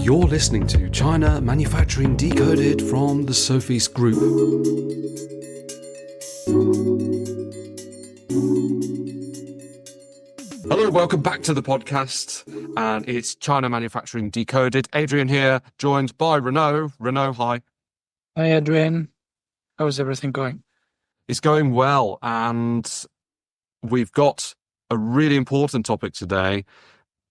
You're listening to China Manufacturing Decoded from the Sofeast Group. Hello, welcome back to the podcast, and it's China Manufacturing Decoded. Adrian here, joined by Renaud. Renaud, hi. Hi, Adrian. How's everything going? It's going well, and we've got a really important topic today.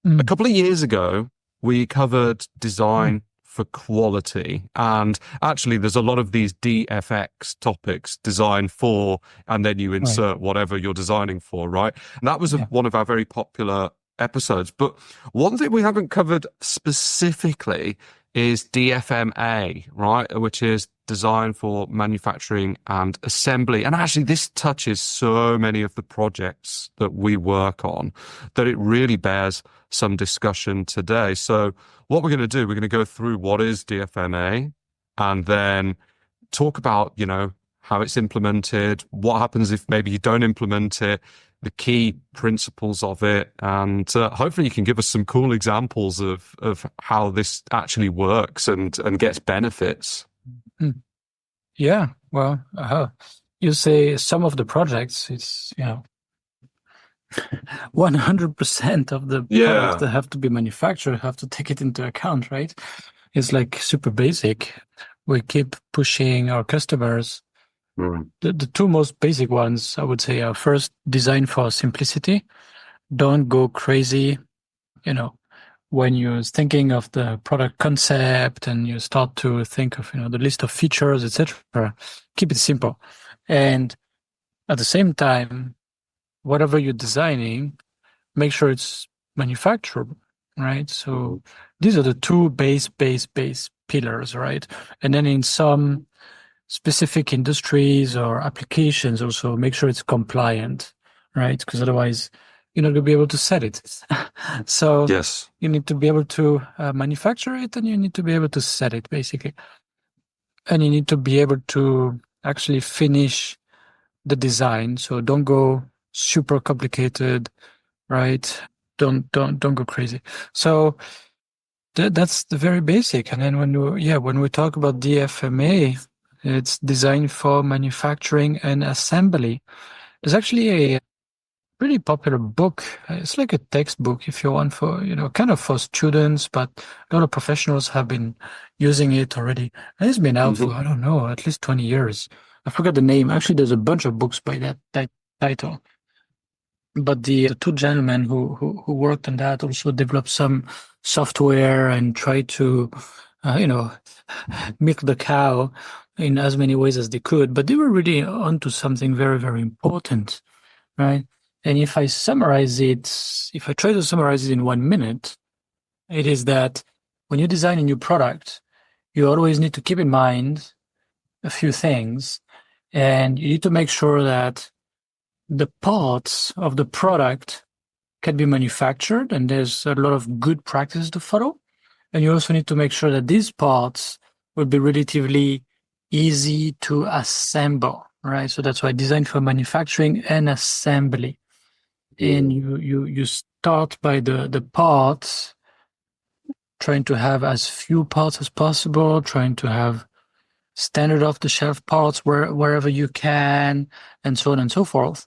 A couple of years ago, we covered design for quality, and actually there's a lot of these DFX topics, design for, and then you insert whatever you're designing for, right? And that was one of our very popular episodes. But one thing we haven't covered specifically is DFMA, right? Which is design for manufacturing and assembly. And actually this touches so many of the projects that we work on that it really bears some discussion today. So what we're going to do, we're going to go through what is DFMA and then talk about, how it's implemented, what happens if maybe you don't implement it, the key principles of it, and hopefully you can give us some cool examples of how this actually works and gets benefits. Yeah, well, you say some of the projects, it's, 100% of the products that have to be manufactured have to take it into account, right? It's like super basic. We keep pushing our customers. The two most basic ones, I would say, are first, design for simplicity. Don't go crazy, when you're thinking of the product concept and you start to think of, the list of features, etc. Keep it simple. And at the same time, whatever you're designing, make sure it's manufacturable, right? So these are the two base pillars, right? And then in some specific industries or applications also make sure it's compliant, right? Because otherwise you're not going to be able to sell it. So you need to be able to manufacture it, and you need to be able to sell it, basically. And you need to be able to actually finish the design. So don't go super complicated, right? Don't go crazy. So that's the very basic. And then when we talk about DFMA, it's design for manufacturing and assembly. There's actually a pretty popular book. It's like a textbook, if you want, for, kind of for students, but a lot of professionals have been using it already. And it's been out for, I don't know, at least 20 years. I forgot the name. Actually, there's a bunch of books by that title. But the two gentlemen who worked on that also developed some software and tried to, milk the cow in as many ways as they could. But they were really onto something very, very important, right? And if I try to summarize it in 1 minute, it is that when you design a new product, you always need to keep in mind a few things, and you need to make sure that the parts of the product can be manufactured, and there's a lot of good practices to follow. And you also need to make sure that these parts will be relatively easy to assemble, right? So that's why design for manufacturing and assembly. And you start by the parts, trying to have as few parts as possible, trying to have standard off-the-shelf parts wherever you can, and so on and so forth.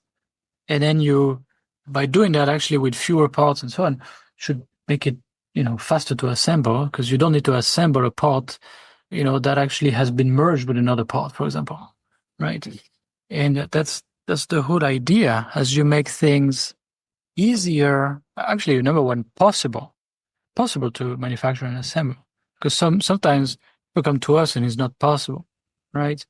And then by doing that, actually with fewer parts and so on, should make it, faster to assemble, because you don't need to assemble a part, that actually has been merged with another part, for example, right? And that's the whole idea. As you make things easier, actually, number one, possible to manufacture and assemble, because sometimes people come to us and it's not possible, right?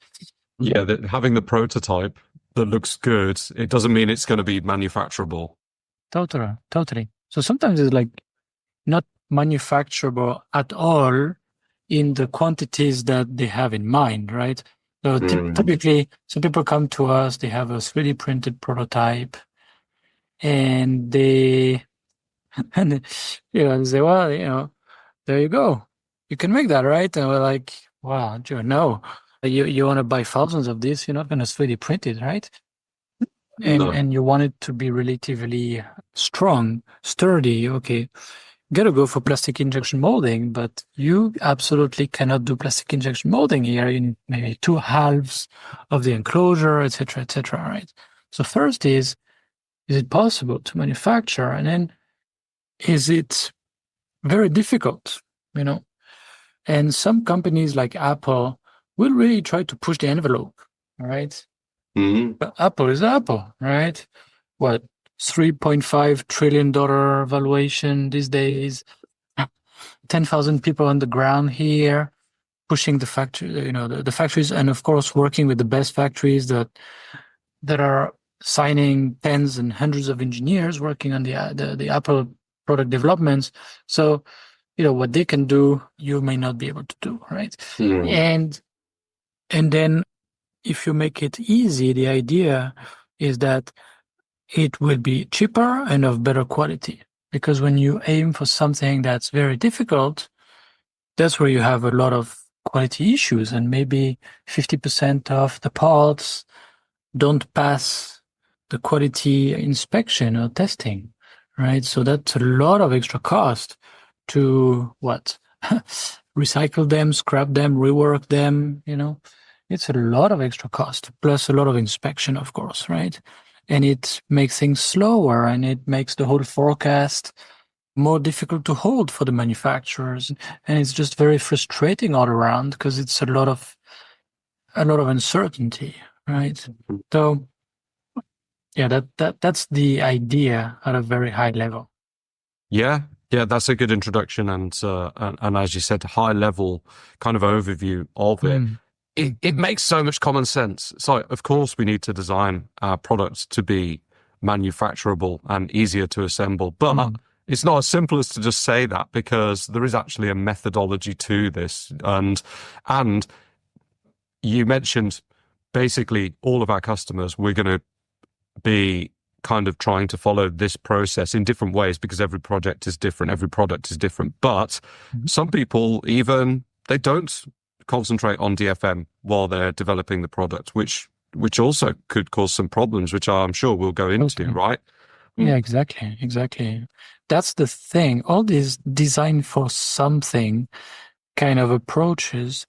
Yeah, having the prototype that looks good, it doesn't mean it's going to be manufacturable. Totally. So sometimes it's like not manufacturable at all in the quantities that they have in mind, right? So typically, some people come to us, they have a 3D printed prototype, and they say, well, there you go. You can make that, right? And we're like, wow, no. You want to buy thousands of this, you're not going to 3D print it, right? And you want it to be relatively strong, sturdy. Okay, gotta go for plastic injection molding, but you absolutely cannot do plastic injection molding here. You need maybe 2 halves of the enclosure, etc., right? So first is it possible to manufacture? And then is it very difficult, And some companies like Apple will really try to push the envelope, right? Mm-hmm. But Apple is Apple, right? What, $3.5 trillion valuation these days, 10,000 people on the ground here, pushing the factory, the factories, and of course working with the best factories that are signing tens and hundreds of engineers working on the Apple product developments. So, what they can do, you may not be able to do, right? And then if you make it easy, the idea is that it will be cheaper and of better quality. Because when you aim for something that's very difficult, that's where you have a lot of quality issues, and maybe 50% of the parts don't pass the quality inspection or testing, right? So that's a lot of extra cost to recycle them, scrap them, rework them, It's a lot of extra cost, plus a lot of inspection, of course, right? And it makes things slower, and it makes the whole forecast more difficult to hold for the manufacturers. And it's just very frustrating all around because it's a lot of uncertainty, right? So yeah, that's the idea at a very high level. Yeah, that's a good introduction, and as you said, high level kind of overview of it. It makes so much common sense. So of course we need to design our products to be manufacturable and easier to assemble, but it's not as simple as to just say that, because there is actually a methodology to this. And you mentioned basically all of our customers, we're going to be kind of trying to follow this process in different ways, because every project is different, every product is different. But some people, even, they don't concentrate on DFM while they're developing the product, which also could cause some problems, which I'm sure we'll go into, right? Yeah, exactly. That's the thing. All these design for something kind of approaches,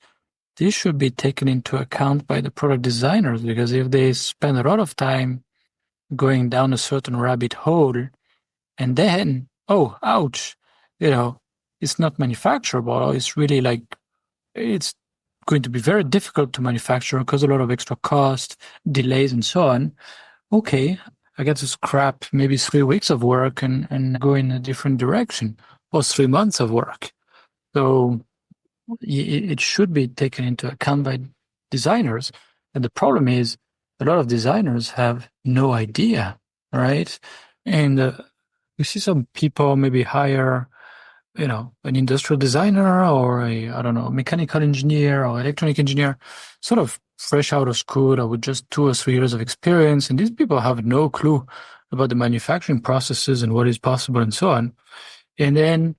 this should be taken into account by the product designers, because if they spend a lot of time going down a certain rabbit hole and then, oh, ouch, it's not manufacturable, it's really it's going to be very difficult to manufacture because a lot of extra cost, delays, and so on. Okay, I get to scrap maybe 3 weeks of work and go in a different direction, or 3 months of work. So it should be taken into account by designers. And the problem is a lot of designers have no idea, right? And we see some people maybe hire, an industrial designer or mechanical engineer or electronic engineer, sort of fresh out of school or with just 2 or 3 years of experience. And these people have no clue about the manufacturing processes and what is possible and so on. And then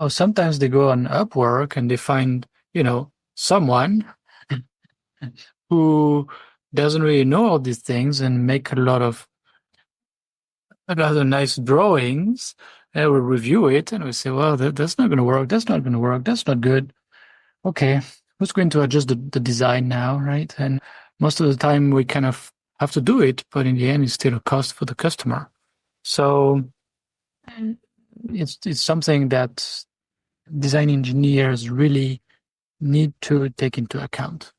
sometimes they go on Upwork and they find, someone who doesn't really know all these things and make a lot of nice drawings. And we review it and we say, well, that's not going to work. That's not going to work. That's not good. Okay, who's going to adjust the design now, right? And most of the time we kind of have to do it, but in the end, it's still a cost for the customer. So it's something that design engineers really need to take into account.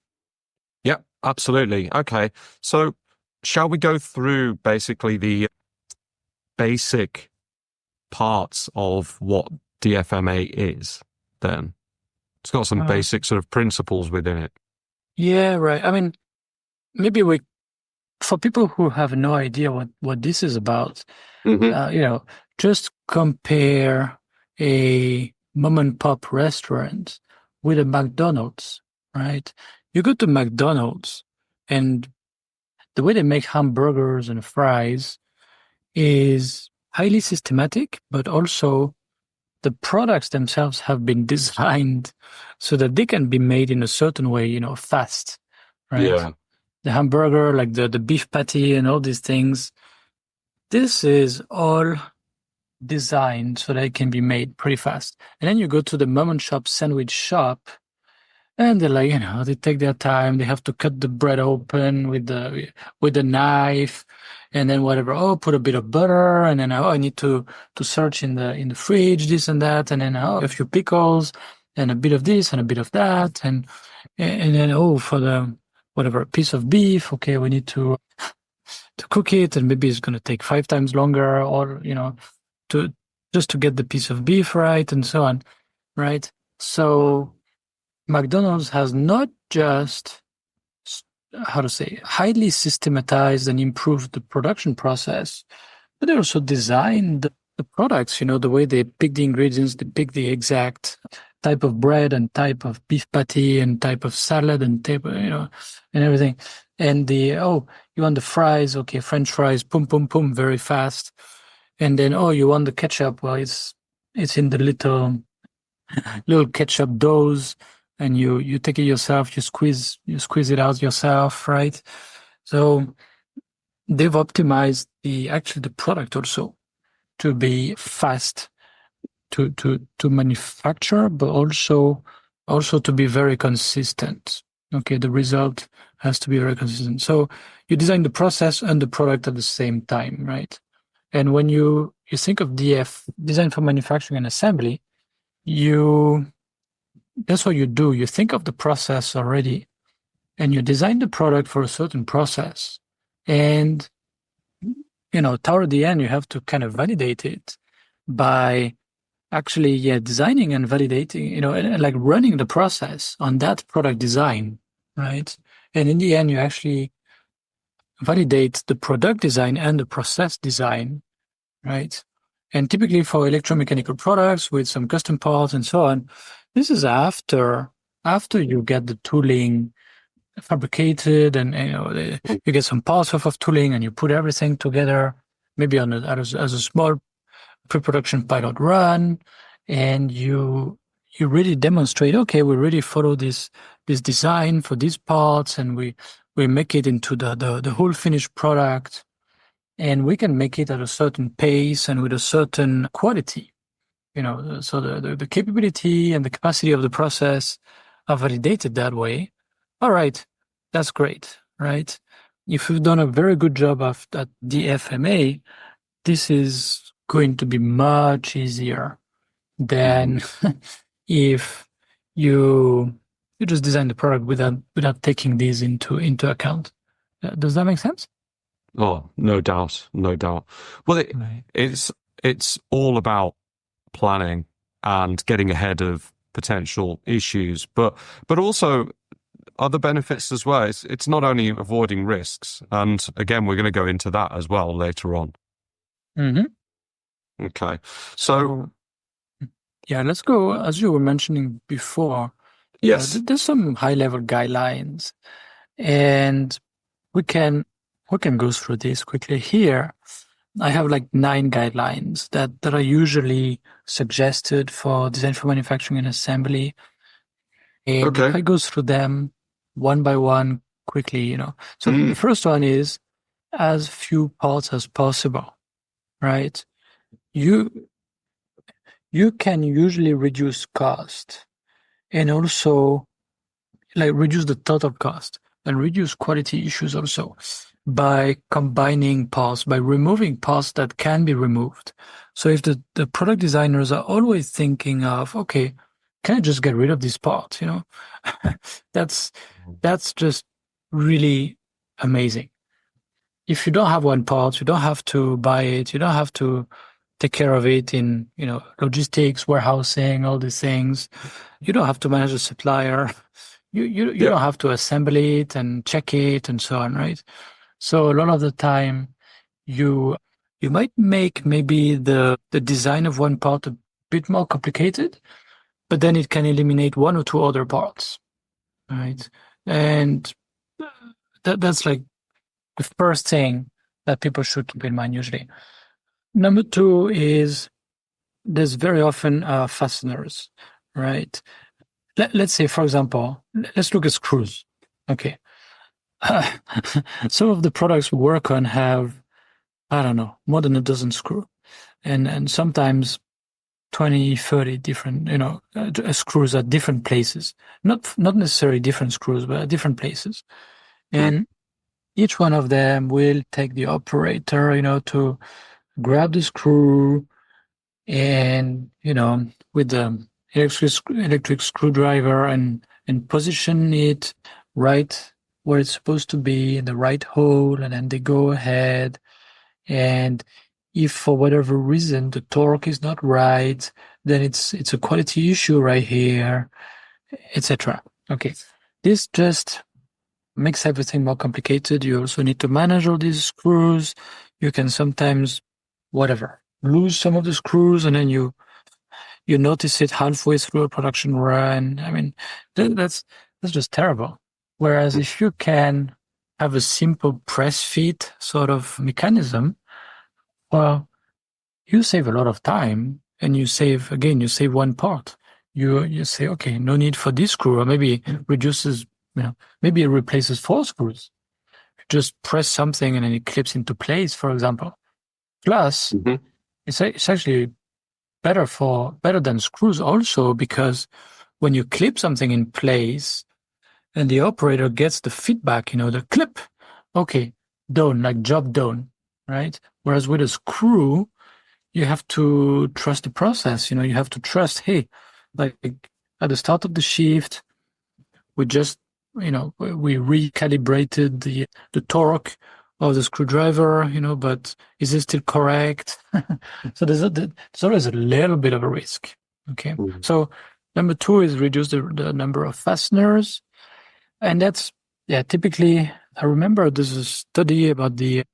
Yeah, absolutely. Okay, so shall we go through basically the basic parts of what DFMA is then? It's got some basic sort of principles within it. Yeah, right. I mean, maybe for people who have no idea what this is about, just compare a mom and pop restaurant with a McDonald's, right? You go to McDonald's and the way they make hamburgers and fries is highly systematic, but also the products themselves have been designed so that they can be made in a certain way, fast, right? Yeah. The hamburger, like the beef patty and all these things, this is all designed so that it can be made pretty fast. And then you go to the mom and shop sandwich shop, and they're like, they take their time. They have to cut the bread open with the knife, and then whatever. Oh, put a bit of butter, and then I need to search in the fridge, this and that, and then a few pickles, and a bit of this and a bit of that, and then for the whatever piece of beef, okay, we need to cook it, and maybe it's going to take 5 times longer, or to get the piece of beef right, and so on, right? So McDonald's has not just, highly systematized and improved the production process, but they also designed the products, the way they pick the ingredients, they pick the exact type of bread and type of beef patty and type of salad and type, and everything. And you want the fries, okay, French fries, boom, boom, boom, very fast. And then, you want the ketchup, well, it's in the little ketchup doughs, and you take it yourself, you squeeze it out yourself, right? So they've optimized the product also to be fast to manufacture, but also to be very consistent. Okay, the result has to be very consistent. So you design the process and the product at the same time, right? And when you think of design for manufacturing and assembly, that's what you do. You think of the process already, and you design the product for a certain process. And, toward the end, you have to kind of validate it by actually, designing and validating, and like running the process on that product design, right? And in the end, you actually validate the product design and the process design, right? And typically for electromechanical products with some custom parts and so on, this is after you get the tooling fabricated, and you get some parts off of tooling, and you put everything together, maybe as a small pre-production pilot run, and you really demonstrate, okay, we really follow this design for these parts, and we make it into the whole finished product, and we can make it at a certain pace and with a certain quality. So the capability and the capacity of the process are validated that way. All right, that's great, right? If you've done a very good job at DFMA, this is going to be much easier than if you just design the product without taking these into account. Does that make sense? Oh, no doubt. Well, it's all about planning and getting ahead of potential issues, but also other benefits as well. It's not only avoiding risks, and again, we're going to go into that as well later on. Mm-hmm. Okay, so let's go, as you were mentioning before. Yes, there's some high-level guidelines, and we can go through this quickly here. I have like 9 guidelines that are usually suggested for design for manufacturing and assembly. And if I go through them one by one quickly, So the first one is as few parts as possible, right? You can usually reduce cost, and also like reduce the total cost and reduce quality issues also by combining parts, by removing parts that can be removed. So if the product designers are always thinking of, okay, can I just get rid of this part? That's just really amazing. If you don't have one part, you don't have to buy it. You don't have to take care of it in, logistics, warehousing, all these things. You don't have to manage a supplier. You don't have to assemble it and check it and so on, right? So a lot of the time, you might make maybe the design of one part a bit more complicated, but then it can eliminate 1 or 2 other parts, right? And that's like the first thing that people should keep in mind usually. Number 2 is there's very often fasteners, right? Let's say, for example, let's look at screws. Okay. Some of the products we work on have, I don't know, more than a dozen screws. and sometimes 20, 30 different, screws at different places. Not necessarily different screws, but at different places. And each one of them will take the operator, to grab the screw and, with the electric screwdriver and position it right where it's supposed to be in the right hole. And then they go ahead. And if for whatever reason the torque is not right, then it's a quality issue right here, etc. Okay. This just makes everything more complicated. You also need to manage all these screws. You can sometimes, lose some of the screws, and then you notice it halfway through a production run. I mean, that's just terrible. Whereas if you can have a simple press fit sort of mechanism, well, you save a lot of time, and you save one part. You say, okay, no need for this screw, or maybe it reduces, maybe it replaces 4 screws. You just press something and then it clips into place, for example. Plus, it's actually better than screws also, because when you clip something in place and the operator gets the feedback, the clip, okay, done, like job done, right? Whereas with a screw, you have to trust the process. You have to trust, hey, like at the start of the shift, we just, we recalibrated the torque of the screwdriver, but is it still correct? So there's always a little bit of a risk. Okay. So number 2 is reduce the number of fasteners. And that's, typically, I remember there's a study about the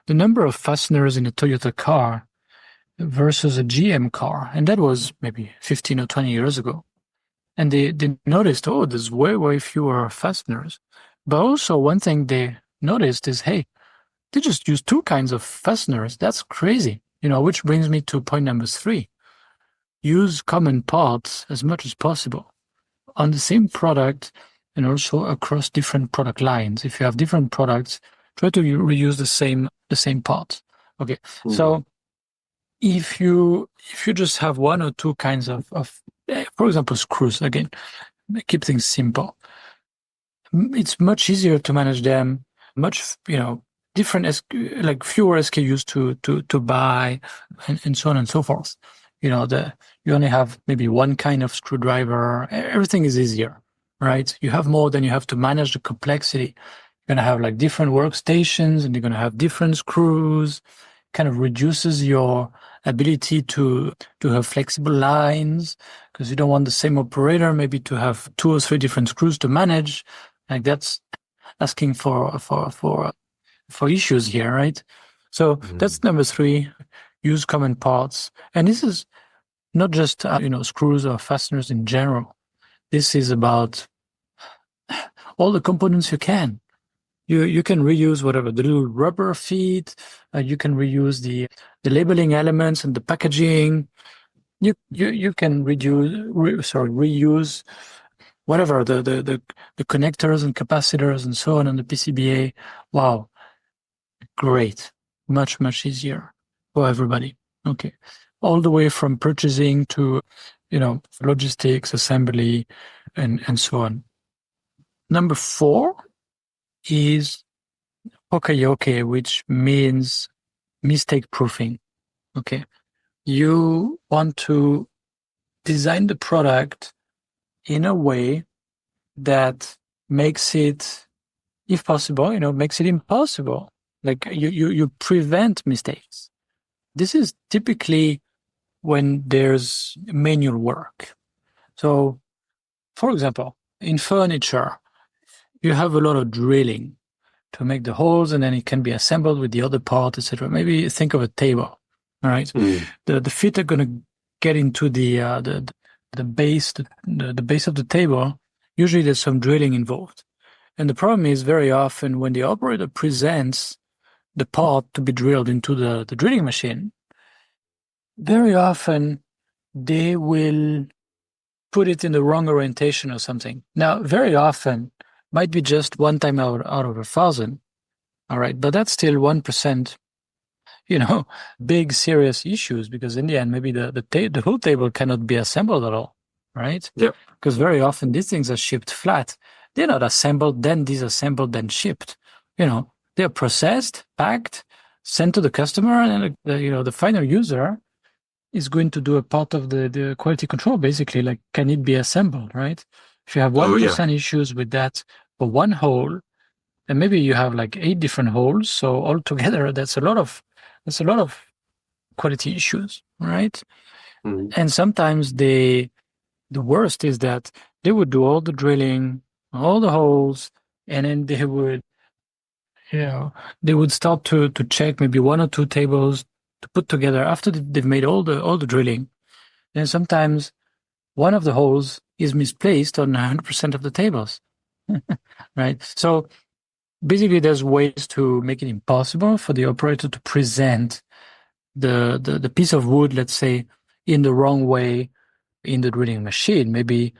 number of fasteners in a Toyota car versus a GM car. And that was maybe 15 or 20 years ago. And they noticed, there's way, way fewer fasteners. But also one thing they noticed is, hey, they just use 2 kinds of fasteners. That's crazy. Which brings me to point number 3. Use common parts as much as possible on the same product and also across different product lines. If you have different products, try to reuse the same parts. Okay. So if you just have 1 or 2 kinds of for example, screws, again, keep things simple. It's much easier to manage them, much, different, like fewer SKUs to buy, and so on and so forth. You only have maybe 1 kind of screwdriver. Everything is easier, right? You have more, then you have to manage the complexity. You're going to have like different workstations, and you're going to have different screws. Kind of reduces your ability to have flexible lines, because you don't want the same operator maybe to have 2 or 3 different screws to manage. Like that's asking for issues here, right? So that's number 3. Use common parts, and this is not just screws or fasteners in general. This is about all the components you can. You can reuse whatever, the little rubber feet. You can reuse the labeling elements and the packaging. You can reuse whatever, the connectors and capacitors and so on the PCBA. Wow, great, much easier for everybody. Okay, all the way from purchasing to logistics, assembly, and so on. Number 4 is Poka-yoke, which means mistake proofing. Okay. You want to design the product in a way that makes it, if possible, makes it impossible. Like you prevent mistakes. This is typically when there's manual work. So, for example, in furniture, you have a lot of drilling to make the holes, and then it can be assembled with the other part, etc. Maybe think of a table. All right, the feet are going to get into the base, the base of the table. Usually, there's some drilling involved, and the problem is very often when the operator presents the part to be drilled into the drilling machine, very often they will put it in the wrong orientation or something. Now, very often might be just 1 time out of 1,000. All right, but that's still 1%. big serious issues, because in the end, maybe the whole table cannot be assembled at all, right? Yep. Because very often these things are shipped flat. They're not assembled, then disassembled, then shipped. They're processed, packed, sent to the customer, and the final user is going to do a part of the quality control, basically, like, can it be assembled, right? If you have 1% issues with that for one hole, and maybe you have like 8 different holes, so altogether that's a lot of quality issues, right? Mm-hmm. And sometimes the worst is that they would do all the drilling, all the holes, and then they would start to check maybe 1 or 2 tables to put together after they've made all the drilling. And sometimes one of the holes is misplaced on 100% of the tables, right? So basically, there's ways to make it impossible for the operator to present the piece of wood, let's say, in the wrong way in the drilling machine. Maybe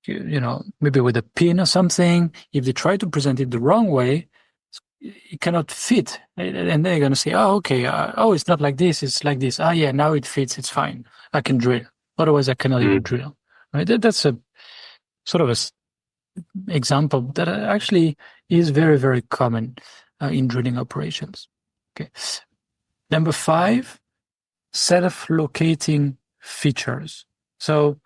with a pin or something. If they try to present it the wrong way, it cannot fit, and they're going to say, "Oh, okay, it's not like this; it's like this. Ah, yeah, now it fits. It's fine. I can drill. Otherwise, I cannot even drill." Right? That's a sort of a example that actually is very, very common in drilling operations. Okay. Number 5, self-locating features. So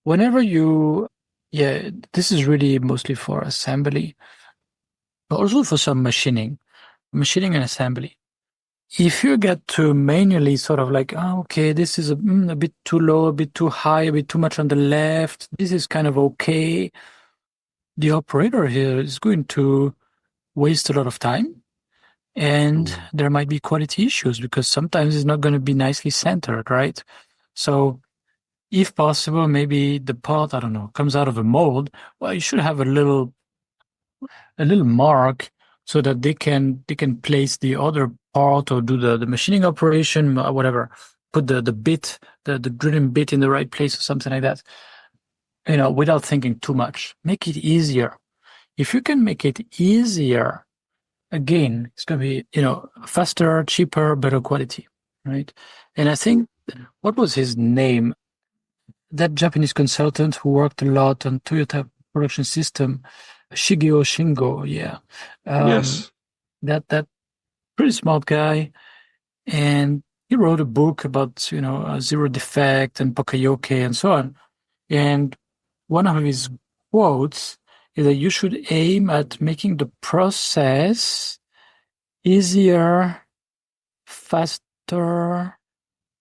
whenever this is really mostly for assembly, but also for some machining and assembly. If you get to manually sort of like, okay, this is a bit too low, a bit too high, a bit too much on the left, this is kind of okay, the operator here is going to waste a lot of time, and there might be quality issues because sometimes it's not going to be nicely centered, right? So if possible, maybe the part, I don't know, comes out of a mold, well, you should have a little mark so that they can place the other part or do the machining operation, whatever, put the bit, the drilling bit in the right place or something like that, without thinking too much. Make it easier. If you can make it easier, again, it's going to be, faster, cheaper, better quality, right? And I think, what was his name? That Japanese consultant who worked a lot on Toyota production system, Shigeo Shingo, yeah. Yes. That pretty smart guy. And he wrote a book about, zero defect and poka-yoke and so on. And one of his quotes is that you should aim at making the process easier, faster,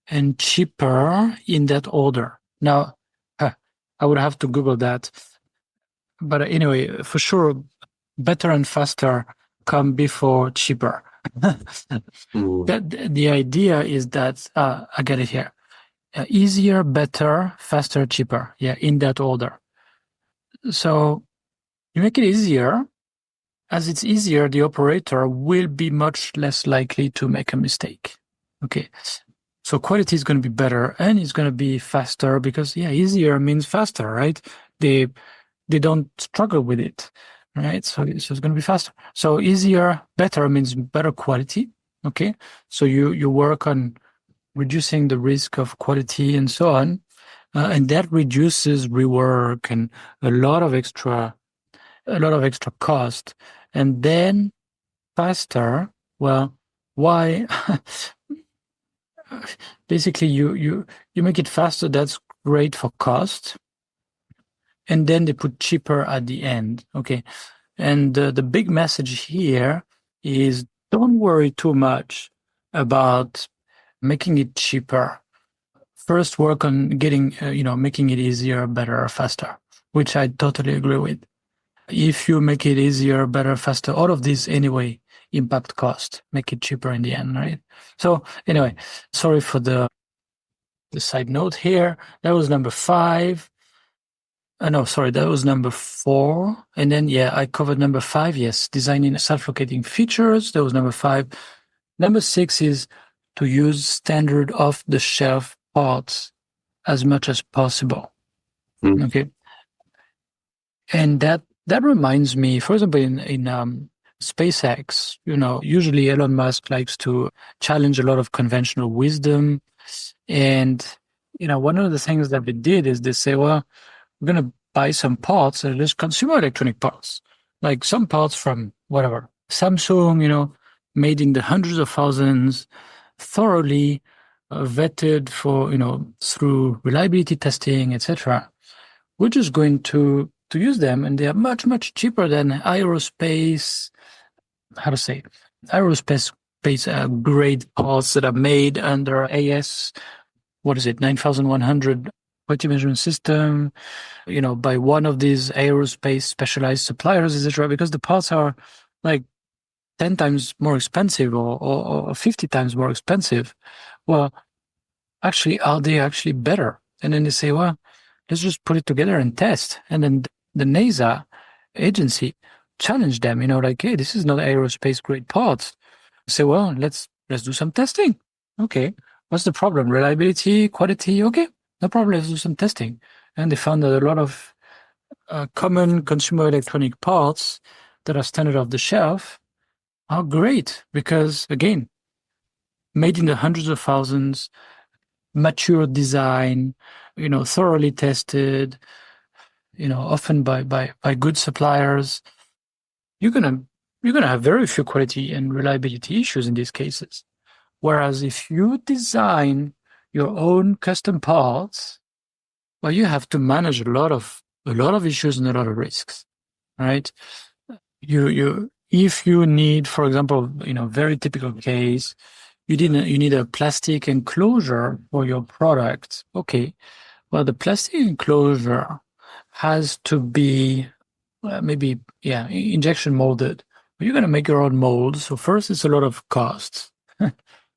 and cheaper in that order. Now, I would have to Google that. But anyway, for sure, better and faster come before cheaper. The idea is that, I get it here. Easier, better, faster, cheaper. Yeah, in that order. So you make it easier. As it's easier, the operator will be much less likely to make a mistake. Okay. So quality is going to be better and it's going to be faster because, easier means faster, right? They don't struggle with it, right? So it's going to be faster. So easier, better means better quality. Okay. So you work on reducing the risk of quality and so on. And that reduces rework and a lot of extra cost. And then faster, well, why? Basically, you make it faster. That's great for cost. And then they put cheaper at the end. Okay. And the big message here is don't worry too much about making it cheaper. First, work on getting, making it easier, better, faster, which I totally agree with. If you make it easier, better, faster, all of these anyway impact cost, make it cheaper in the end, right? So anyway, sorry for the side note here. That was number 5. That was number 4. And then, I covered number 5. Yes, designing self-locating features. That was number 5. Number 6 is to use standard off-the-shelf parts as much as possible. Okay. And that reminds me, for example, in SpaceX, usually Elon Musk likes to challenge a lot of conventional wisdom. And, one of the things that they did is they say, well, we're going to buy some parts that is consumer electronic parts, like some parts from whatever, Samsung, made in the hundreds of thousands, thoroughly vetted for, through reliability testing, etc. We're just going to use them, and they are much, much cheaper than aerospace grade parts that are made under AS, 9100 quality measurement system, by one of these aerospace specialized suppliers, etc., because the parts are like 10 times more expensive or 50 times more expensive. Well, actually, are they actually better? And then they say, well, let's just put it together and test. And then the NASA agency challenged them, hey, this is not aerospace grade parts. Say, well, let's do some testing. Okay. What's the problem? Reliability, quality? Okay. No problem. Let's do some testing. And they found that a lot of common consumer electronic parts that are standard off the shelf are great because, again, made in the hundreds of thousands, mature design, thoroughly tested, often by good suppliers. You're gonna have very few quality and reliability issues in these cases. Whereas if you design your own custom parts, well, you have to manage a lot of issues and a lot of risks, right? If you need, for example, very typical case, you need a plastic enclosure for your product. Okay, well, the plastic enclosure has to be injection molded. But you're going to make your own molds. So first, it's a lot of costs,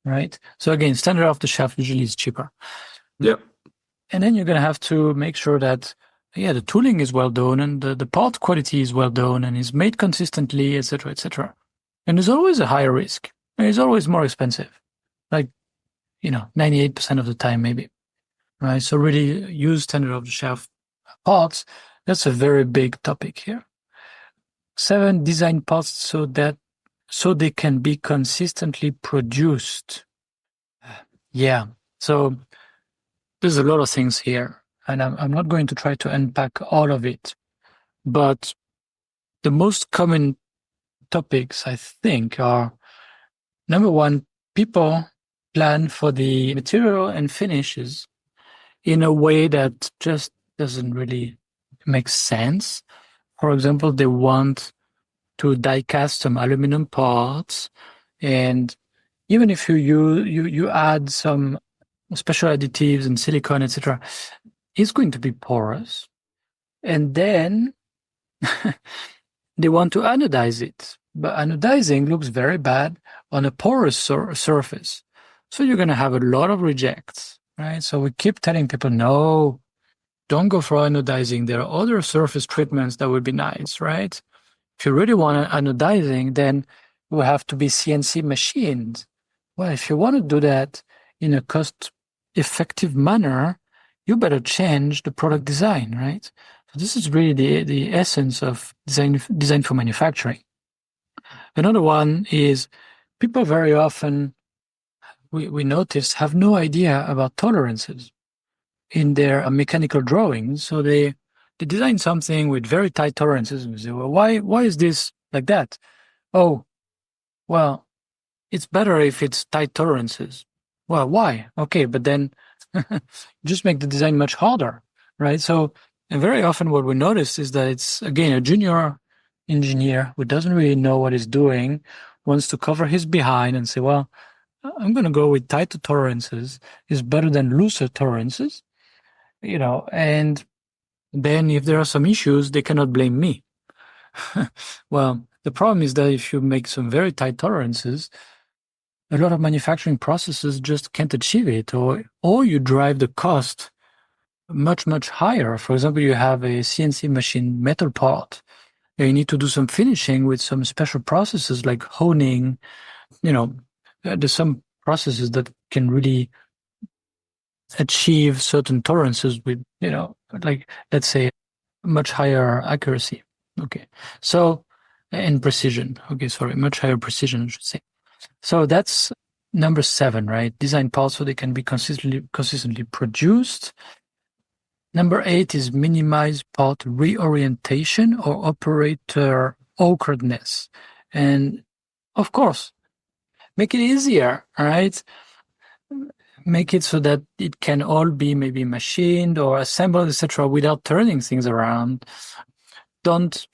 right? So again, standard off the shelf usually is cheaper. Yep. And then you're going to have to make sure that, the tooling is well done and the part quality is well done and is made consistently, etc., etc. And there's always a higher risk. And it's always more expensive, like, 98% of the time, maybe, right? So really use standard off the shelf parts. That's a very big topic here. 7, design parts so they can be consistently produced. Yeah. So there's a lot of things here, and I'm not going to try to unpack all of it, but the most common topics, I think, are, number one, people plan for the material and finishes in a way that just doesn't really make sense. For example, they want to die cast some aluminum parts, and even if you add some special additives and silicone, etc., it's going to be porous. And then they want to anodize it, but anodizing looks very bad on a porous surface. So you're going to have a lot of rejects, right? So we keep telling people, no, don't go for anodizing. There are other surface treatments that would be nice, right? If you really want anodizing, then it will have to be CNC machined. Well, if you want to do that in a cost-effective manner, you better change the product design, right? So this is really the essence of design for manufacturing. Another one is people very often, we notice, have no idea about tolerances in their mechanical drawings. So they design something with very tight tolerances and say, well, why is this like that? Oh, well, it's better if it's tight tolerances. Well, why? Okay, but then just make the design much harder, right? So, and very often what we notice is that it's, again, a junior engineer who doesn't really know what he's doing, wants to cover his behind and say, well, I'm going to go with tighter tolerances. It's better than looser tolerances, and then if there are some issues, they cannot blame me. Well, the problem is that if you make some very tight tolerances, a lot of manufacturing processes just can't achieve it, or you drive the cost much, much higher. For example, you have a CNC machine metal part. You need to do some finishing with some special processes like honing. There's some processes that can really achieve certain tolerances with, like, let's say, much higher accuracy. Okay. So and precision. Okay, sorry, much higher precision, I should say. So that's number 7, right? Design parts so they can be consistently produced. Number 8 is minimize part reorientation or operator awkwardness. And of course, make it easier, all right? Make it so that it can all be maybe machined or assembled, etc., without turning things around. Don't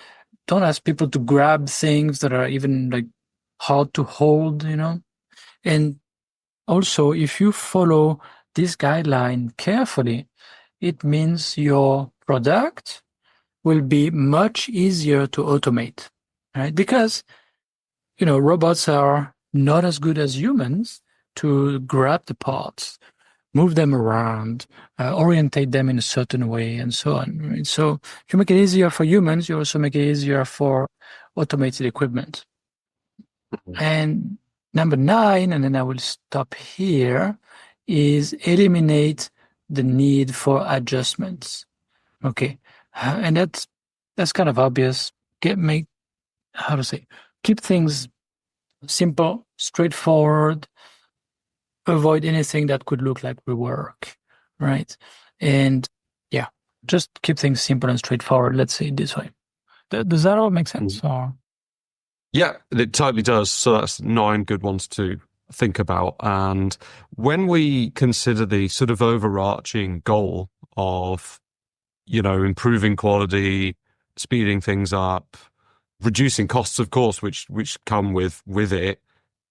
ask people to grab things that are even like hard to hold, And also, if you follow this guideline carefully, it means your product will be much easier to automate, right? Because, robots are not as good as humans to grab the parts, move them around, orientate them in a certain way, and so on. Right? So if you make it easier for humans, you also make it easier for automated equipment. And number 9, and then I will stop here, is eliminate the need for adjustments. Okay, and that's kind of obvious. Keep things simple, straightforward. Avoid anything that could look like rework, right? And yeah, just keep things simple and straightforward. Let's say it this way. Does that all make sense? Or? Yeah, it totally does. So that's 9 good ones to think about. And when we consider the sort of overarching goal of, improving quality, speeding things up, reducing costs, of course, which come with it,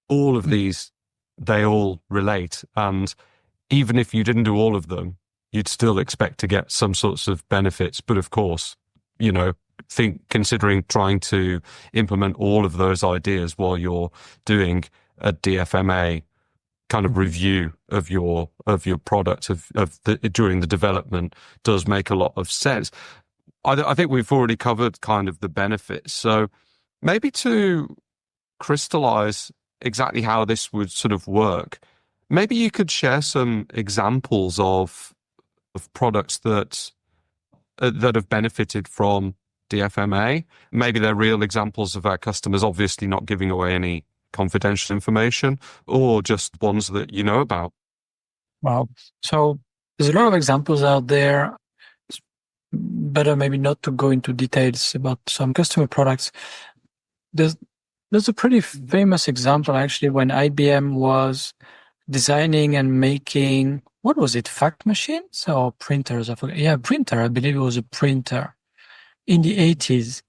all of these, they all relate. And even if you didn't do all of them, you'd still expect to get some sorts of benefits. But of course, considering trying to implement all of those ideas while you're doing a DFMA kind of review of your product during the development does make a lot of sense. I think we've already covered kind of the benefits. So maybe to crystallize exactly how this would sort of work, maybe you could share some examples of products that have benefited from DFMA. Maybe they're real examples of our customers, obviously not giving away any confidential information, or just ones that you know about. Wow. So there's a lot of examples out there. It's better maybe not to go into details about some customer products. There's a pretty famous example, actually, when IBM was designing and making, what was it, fax machines or printers? I forget. Yeah, printer. I believe it was a printer in the 80s.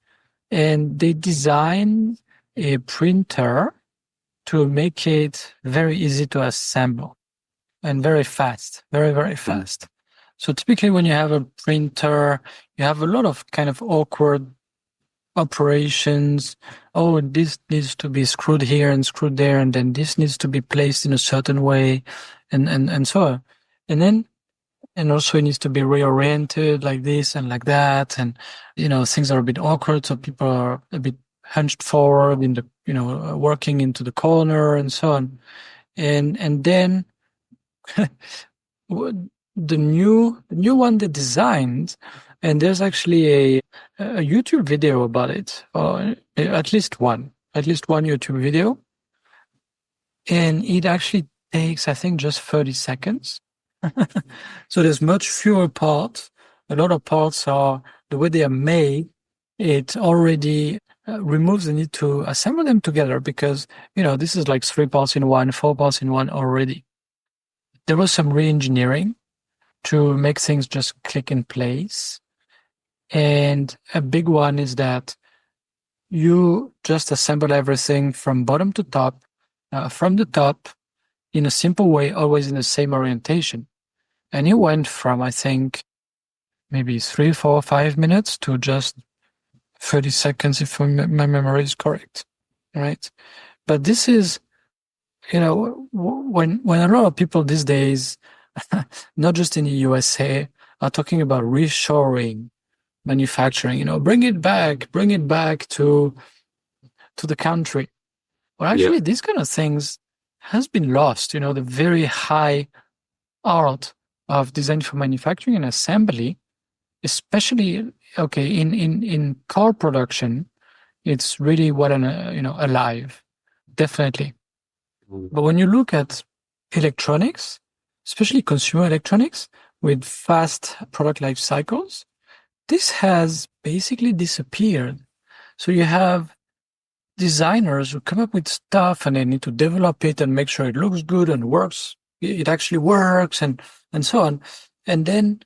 And they designed a printer to make it very easy to assemble and very fast, very, very fast. So typically when you have a printer, you have a lot of kind of awkward operations. Oh, this needs to be screwed here and screwed there, and then this needs to be placed in a certain way, and so on. And also it needs to be reoriented like this and like that, and things are a bit awkward, so people are a bit hunched forward in the working into the corner and so on. And then the new one they designed, and there's actually a YouTube video about it, or at least one YouTube video, and it actually takes, I think, just 30 seconds. So there's much fewer parts. A lot of parts are, the way they are made, it already removes the need to assemble them together, because this is like 3 parts in one, 4 parts in one already. There was some re-engineering to make things just click in place. And a big one is that you just assemble everything from bottom to top, from the top, in a simple way, always in the same orientation. And it went from, I think, maybe 3, 4, 5 minutes to just 30 seconds, if my memory is correct, right? But this is, when a lot of people these days, not just in the USA, are talking about reshoring manufacturing, bring it back to the country. Well, actually, these kind of things has been lost, the very high art of design for manufacturing and assembly, especially, in car production, It's really alive, definitely. But when you look at electronics, especially consumer electronics with fast product life cycles, this has basically disappeared. So you have designers who come up with stuff and they need to develop it and make sure it looks good and works. It actually works and so on. And then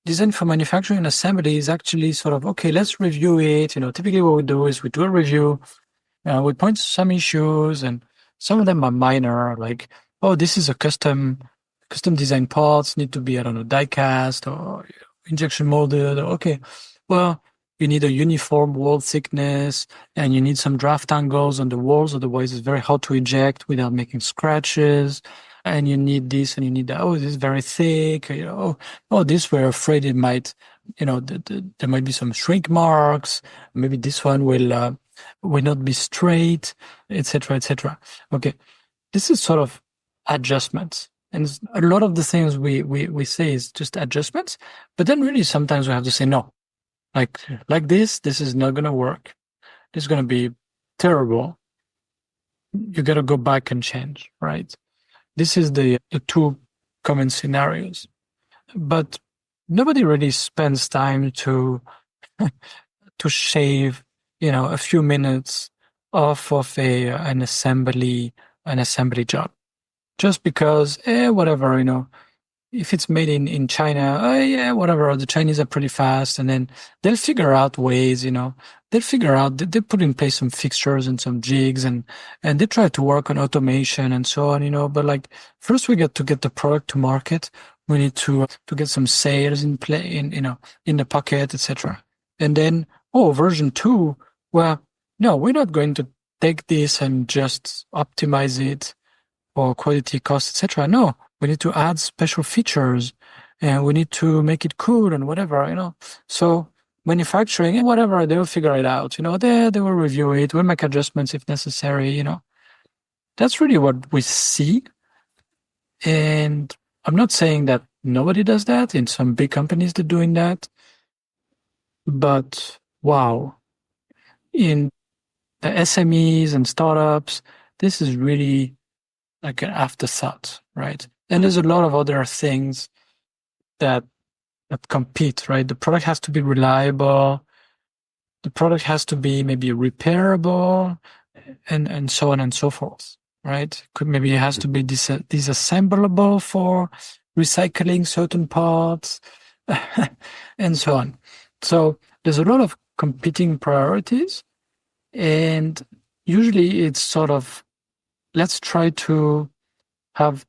design for manufacturing and assembly is actually sort of, okay, let's review it. Typically what we do is we do a review, we point to some issues, and some of them are minor, like, oh, this is a custom design parts need to be, I don't know, die cast or injection molded. Okay, well, you need a uniform wall thickness and you need some draft angles on the walls. Otherwise, it's very hard to eject without making scratches. And you need this and you need that. Oh, this is very thick. This we're afraid it might, there might be some shrink marks. Maybe this one will not be straight, etc., etc. Okay, this is sort of adjustments. And a lot of the things we say is just adjustments, but then really sometimes we have to say no. Like this is not going to work. This is going to be terrible. You got to go back and change, right? This is the two common scenarios. But nobody really spends time to shave, a few minutes off of an assembly job. Just because, whatever, if it's made in China, whatever, the Chinese are pretty fast, and then they'll figure out ways, they'll put in place some fixtures and some jigs, and they try to work on automation and so on, but first we get to get the product to market. We need to get some sales in play, in the pocket, etc. And then, version 2, well, no, we're not going to take this and just optimize it for quality, cost, etc. No, we need to add special features and we need to make it cool and whatever, So manufacturing, whatever, they will figure it out, they will review it, we'll make adjustments if necessary, That's really what we see. And I'm not saying that nobody does that. In some big companies, they're doing that. But wow, in the SMEs and startups, this is really like an afterthought, right? And there's a lot of other things that compete, right? The product has to be reliable. The product has to be maybe repairable, and so on and so forth, right? Maybe it has to be disassemblable for recycling certain parts, and so on. So there's a lot of competing priorities, and usually it's sort of, let's try to have,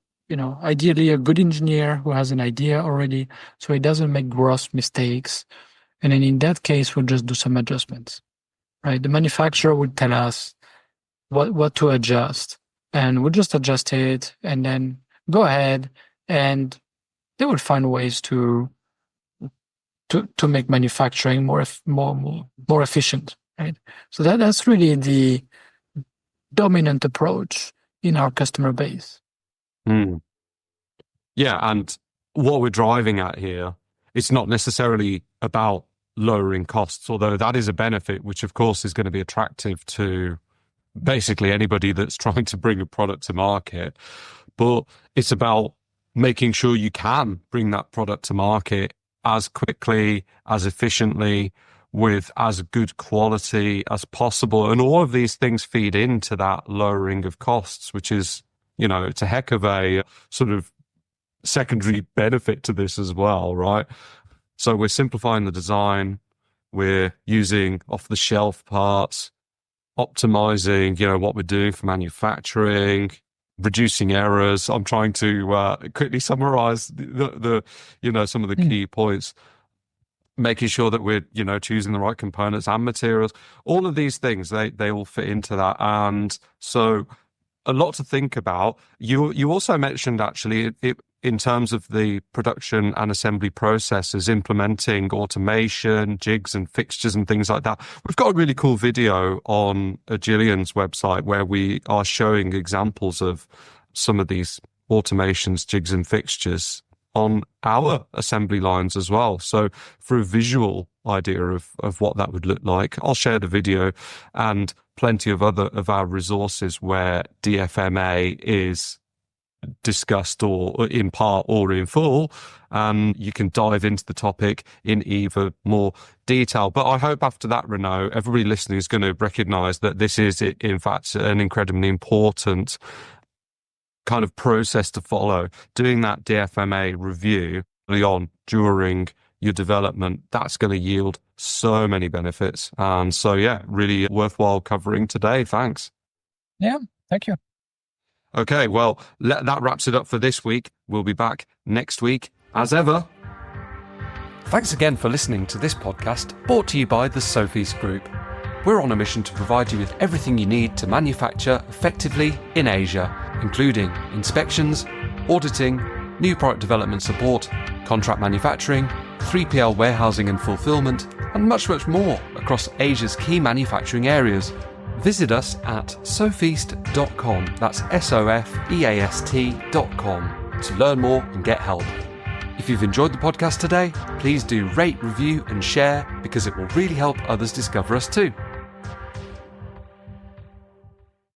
ideally a good engineer who has an idea already so he doesn't make gross mistakes. And then in that case, we'll just do some adjustments, right? The manufacturer would tell us what to adjust, and we'll just adjust it and then go ahead, and they will find ways to make manufacturing more efficient, right? So that's really the dominant approach in our customer base. Yeah, and what we're driving at here, it's not necessarily about lowering costs, although that is a benefit, which of course is going to be attractive to basically anybody that's trying to bring a product to market. But it's about making sure you can bring that product to market as quickly, as efficiently, with as good quality as possible. And all of these things feed into that lowering of costs, which is, it's a heck of a sort of secondary benefit to this as well, right? So we're simplifying the design, we're using off-the-shelf parts, optimizing, what we're doing for manufacturing, reducing errors. I'm trying to quickly summarize the some of the key points. Making sure that we're, choosing the right components and materials. All of these things, they all fit into that. And so a lot to think about. You also mentioned, actually, in terms of the production and assembly processes, implementing automation, jigs and fixtures and things like that. We've got a really cool video on Agilion's website where we are showing examples of some of these automations, jigs and fixtures. on our assembly lines as well. So for a visual idea of what that would look like, I'll share the video and plenty of other of our resources where DFMA is discussed, or in part or in full, and you can dive into the topic in even more detail. But I hope after that, Renaud, everybody listening is going to recognize that this is in fact an incredibly important kind of process to follow. Doing that DFMA review early on during your development, that's going to yield so many benefits. And so yeah, really worthwhile covering today. Thanks. Yeah, thank you. Okay, well, that wraps it up for this week. We'll be back next week, as ever. Thanks again for listening to this podcast, brought to you by the Sofeast Group. We're on a mission to provide you with everything you need to manufacture effectively in Asia, including inspections, auditing, new product development support, contract manufacturing, 3PL warehousing and fulfillment, and much, much more across Asia's key manufacturing areas. Visit us at sofeast.com, that's SOFEAST.com, to learn more and get help. If you've enjoyed the podcast today, please do rate, review and share, because it will really help others discover us too.